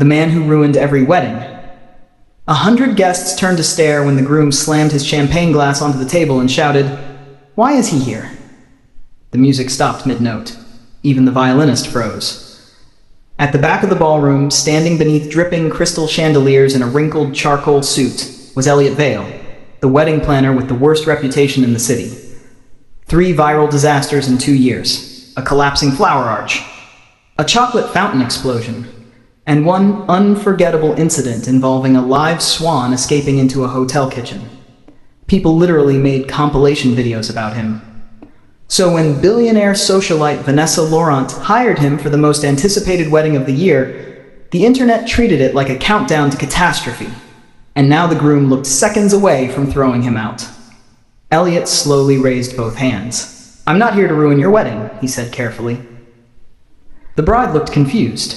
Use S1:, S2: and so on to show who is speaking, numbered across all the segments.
S1: The man who ruined every wedding. 100 guests turned to stare when the groom slammed his champagne glass onto the table and shouted, "Why is he here?" The music stopped mid-note. Even the violinist froze. At the back of the ballroom, standing beneath dripping crystal chandeliers in a wrinkled charcoal suit, was Elliot Vale, the wedding planner with the worst reputation in the city. 3 viral disasters in 2 years. A collapsing flower arch, a chocolate fountain explosion, and one unforgettable incident involving a live swan escaping into a hotel kitchen. People literally made compilation videos about him. So when billionaire socialite Vanessa Laurent hired him for the most anticipated wedding of the year, the internet treated it like a countdown to catastrophe. And now the groom looked seconds away from throwing him out. Elliot slowly raised both hands. "I'm not here to ruin your wedding," he said carefully. The bride looked confused.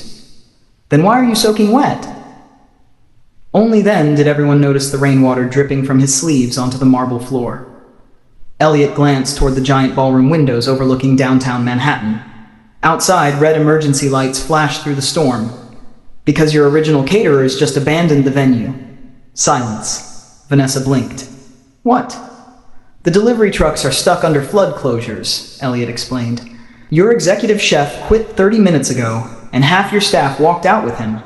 S1: "Then why are you soaking wet?" Only then did everyone notice the rainwater dripping from his sleeves onto the marble floor. Elliot glanced toward the giant ballroom windows overlooking downtown Manhattan. Outside, red emergency lights flashed through the storm. "Because your original caterers just abandoned the venue." Silence. Vanessa blinked. "What?" "The delivery trucks are stuck under flood closures," Elliot explained. "Your executive chef quit 30 minutes ago, and half your staff walked out with him."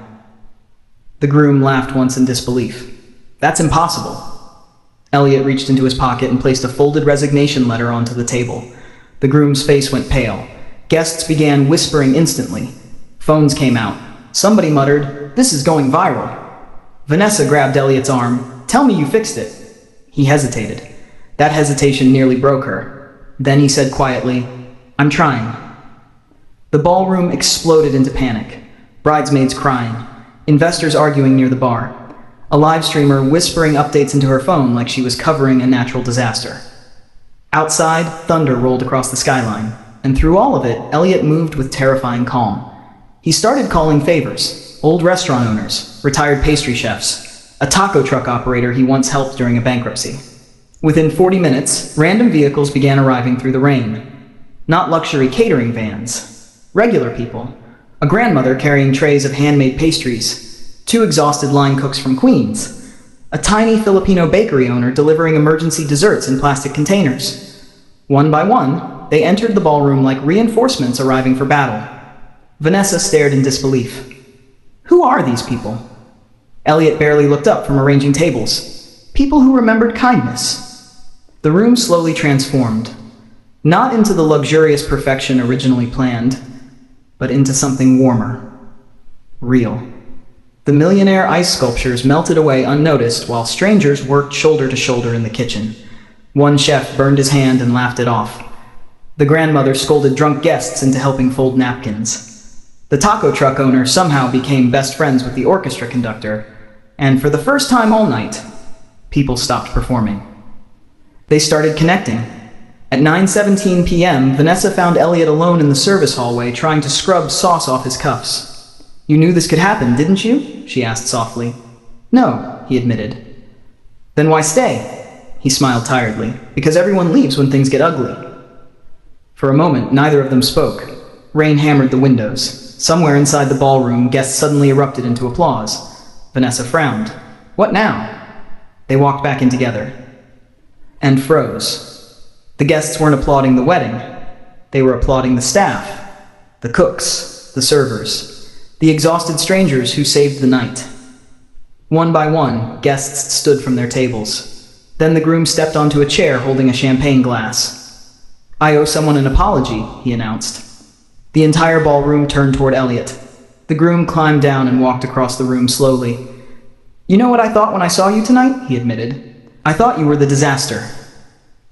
S1: The groom laughed once in disbelief. "That's impossible." Elliot reached into his pocket and placed a folded resignation letter onto the table. The groom's face went pale. Guests began whispering instantly. Phones came out. Somebody muttered, "This is going viral." Vanessa grabbed Elliot's arm. "Tell me you fixed it." He hesitated. That hesitation nearly broke her. Then he said quietly, "I'm trying." The ballroom exploded into panic. Bridesmaids crying. Investors arguing near the bar. A live streamer whispering updates into her phone like she was covering a natural disaster. Outside, thunder rolled across the skyline, and through all of it, Elliot moved with terrifying calm. He started calling favors, old restaurant owners, retired pastry chefs, a taco truck operator he once helped during a bankruptcy. Within 40 minutes, random vehicles began arriving through the rain. Not luxury catering vans. Regular people. A grandmother carrying trays of handmade pastries. 2 exhausted line cooks from Queens. A tiny Filipino bakery owner delivering emergency desserts in plastic containers. One by one, they entered the ballroom like reinforcements arriving for battle. Vanessa stared in disbelief. Who are these people? Elliot barely looked up from arranging tables. People who remembered kindness. The room slowly transformed. Not into the luxurious perfection originally planned, but into something warmer. Real. The millionaire ice sculptures melted away unnoticed while strangers worked shoulder to shoulder in the kitchen. One chef burned his hand and laughed it off. The grandmother scolded drunk guests into helping fold napkins. The taco truck owner somehow became best friends with the orchestra conductor, and for the first time all night, people stopped performing. They started connecting. At 9:17 p.m., Vanessa found Elliot alone in the service hallway trying to scrub sauce off his cuffs. "You knew this could happen, didn't you?" she asked softly. "No," he admitted. "Then why stay?" He smiled tiredly. "Because everyone leaves when things get ugly." For a moment, neither of them spoke. Rain hammered the windows. Somewhere inside the ballroom, guests suddenly erupted into applause. Vanessa frowned. "What now?" They walked back in together. And froze. The guests weren't applauding the wedding. They were applauding the staff. The cooks. The servers. The exhausted strangers who saved the night. One by one, guests stood from their tables. Then the groom stepped onto a chair holding a champagne glass. "I owe someone an apology," he announced. The entire ballroom turned toward Elliot. The groom climbed down and walked across the room slowly. "You know what I thought when I saw you tonight?" he admitted. "I thought you were the disaster."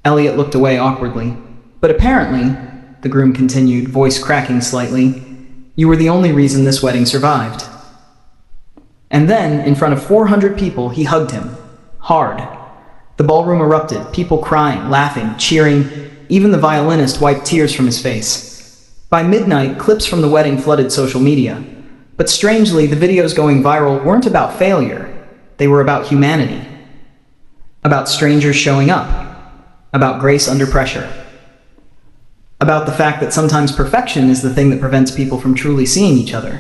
S1: Elliot looked away awkwardly. "But apparently," the groom continued, voice cracking slightly, "you were the only reason this wedding survived." And then, in front of 400 people, he hugged him. Hard. The ballroom erupted, people crying, laughing, cheering. Even the violinist wiped tears from his face. By midnight, clips from the wedding flooded social media. But strangely, the videos going viral weren't about failure. They were about humanity. About strangers showing up. About grace under pressure. About the fact that sometimes perfection is the thing that prevents people from truly seeing each other.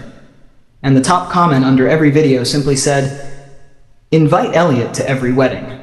S1: and the top comment under every video simply said, "Invite Elliot to every wedding."